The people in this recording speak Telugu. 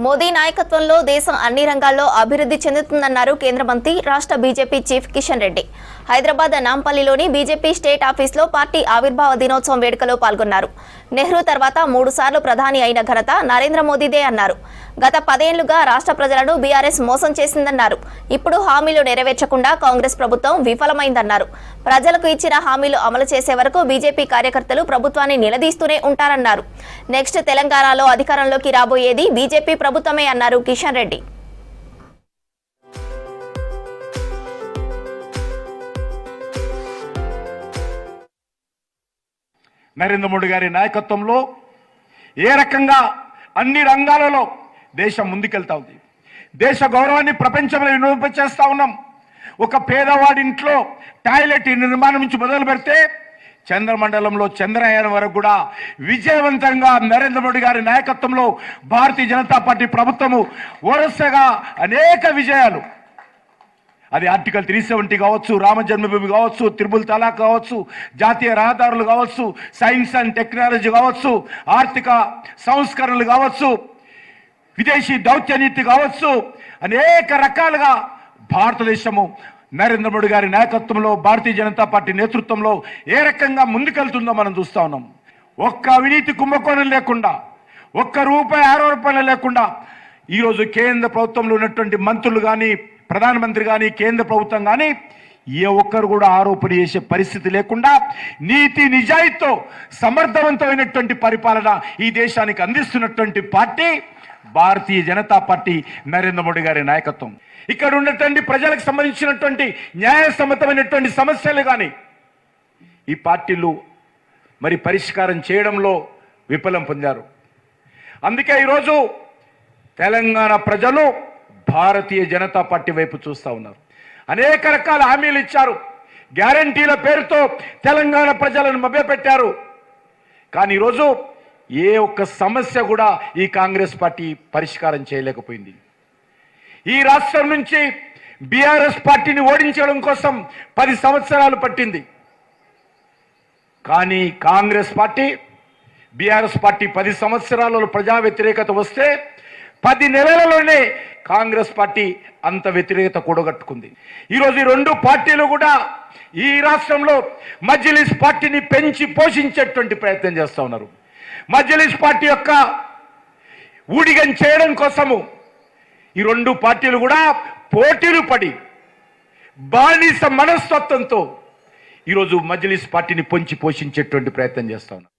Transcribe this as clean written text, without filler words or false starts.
మోదీ నాయకత్వంలో దేశం అన్ని రంగాల్లో అభివృద్ధి చెందుతుందన్నారు కేంద్ర మంత్రి రాష్ట్ర బీజేపీ చీఫ్ కిషన్ రెడ్డి. హైదరాబాద్ నాంపల్లిలోని బీజేపీ స్టేట్ ఆఫీస్లో పార్టీ ఆవిర్భావ దినోత్సవం వేడుకలో పాల్గొన్నారు. నెహ్రూ తర్వాత 3 సార్లు ప్రధాని అయిన ఘనత నరేంద్ర మోదీదే అన్నారు. గత 10 ఏళ్లుగా రాష్ట్ర ప్రజలను బీఆర్ఎస్ మోసం చేసిందన్నారు. ఇప్పుడు హామీలు నెరవేర్చకుండా కాంగ్రెస్ ప్రభుత్వం విఫలమైందన్నారు. ప్రజలకు ఇచ్చిన హామీలు అమలు చేసే వరకు బీజేపీ కార్యకర్తలు ప్రభుత్వాన్ని నిలదీస్తూనే ఉంటారన్నారు. నెక్స్ట్ తెలంగాణలో అధికారంలోకి రాబోయేది బీజేపీ ప్రభుత్వమే అన్నారు కిషన్ రెడ్డి. నరేంద్ర మోడీ గారి నాయకత్వంలో ఏ రకంగా అన్ని రంగాలలో దేశం ముందుకెళ్తా ఉంది. దేశ గౌరవాన్ని ప్రపంచంలో వినియోగించేస్తా ఉన్నాం. ఒక పేదవాడి ఇంట్లో టాయిలెట్ నిర్మాణం నుంచి మొదలు పెడితే చంద్రమండలంలో చంద్రయానం వరకు కూడా విజయవంతంగా నరేంద్ర మోడీ గారి నాయకత్వంలో భారతీయ జనతా పార్టీ ప్రభుత్వము వరుసగా అనేక విజయాలు, అది ఆర్టికల్ 370 కావచ్చు, రామ జన్మభూమి కావచ్చు, త్రిపుల్ తలాక్ కావచ్చు, జాతీయ రహదారులు కావచ్చు, సైన్స్ అండ్ టెక్నాలజీ కావచ్చు, ఆర్థిక సంస్కరణలు కావచ్చు, విదేశీ దౌత్య నీతి కావచ్చు, అనేక రకాలుగా భారతదేశము నరేంద్ర మోడీ గారి నాయకత్వంలో భారతీయ జనతా పార్టీ నేతృత్వంలో ఏ రకంగా ముందుకెళ్తుందో మనం చూస్తా ఉన్నాం. ఒక్క అవినీతి కుంభకోణం లేకుండా, ఒక్క రూపాయి ఆరోపణ లేకుండా ఈరోజు కేంద్ర ప్రభుత్వంలో ఉన్నటువంటి మంత్రులు కానీ, ప్రధానమంత్రి కానీ, కేంద్ర ప్రభుత్వం కానీ ఏ ఒక్కరు కూడా ఆరోపణ చేసే పరిస్థితి లేకుండా నీతి నిజాయితీతో సమర్థవంతమైనటువంటి పరిపాలన ఈ దేశానికి అందిస్తున్నటువంటి పార్టీ భారతీయ జనతా పార్టీ, నరేంద్ర మోడీ గారి నాయకత్వం. ఇక్కడ ఉన్నటువంటి ప్రజలకు సంబంధించినటువంటి న్యాయసమ్మతమైనటువంటి సమస్యలు కానీ ఈ పార్టీలు మరి పరిష్కారం చేయడంలో విఫలం పొందారు. అందుకే ఈరోజు తెలంగాణ ప్రజలు భారతీయ జనతా పార్టీ వైపు చూస్తూ ఉన్నారు. అనేక రకాల హామీలు ఇచ్చారు, గ్యారంటీల పేరుతో తెలంగాణ ప్రజలను మభ్యపెట్టారు. కానీ ఈరోజు ఏ ఒక్క సమస్య కూడా ఈ కాంగ్రెస్ పార్టీ పరిష్కారం చేయలేకపోయింది. ఈ రాష్ట్రం నుంచి బీఆర్ఎస్ పార్టీని ఓడించడం కోసం 10 సంవత్సరాలు పట్టింది. కానీ కాంగ్రెస్ పార్టీ, బీఆర్ఎస్ పార్టీ 10 సంవత్సరాలలో ప్రజా వ్యతిరేకత వస్తే 10 నెలలలోనే కాంగ్రెస్ పార్టీ అంత వ్యతిరేకత కూడగట్టుకుంది. ఈరోజు ఈ 2 పార్టీలు కూడా ఈ రాష్ట్రంలో మజ్లిస్ పార్టీని పెంచి పోషించేటువంటి ప్రయత్నం చేస్తూ ఉన్నారు. మజ్లిస్ పార్టీ యొక్క ఊడిగం చేయడం కోసము ఈ 2 పార్టీలు కూడా పోటీలు పడి బానిస మనస్తత్వంతో ఈరోజు మజ్లిస్ పార్టీని పొంచి పోషించేటువంటి ప్రయత్నం చేస్తా ఉన్నారు.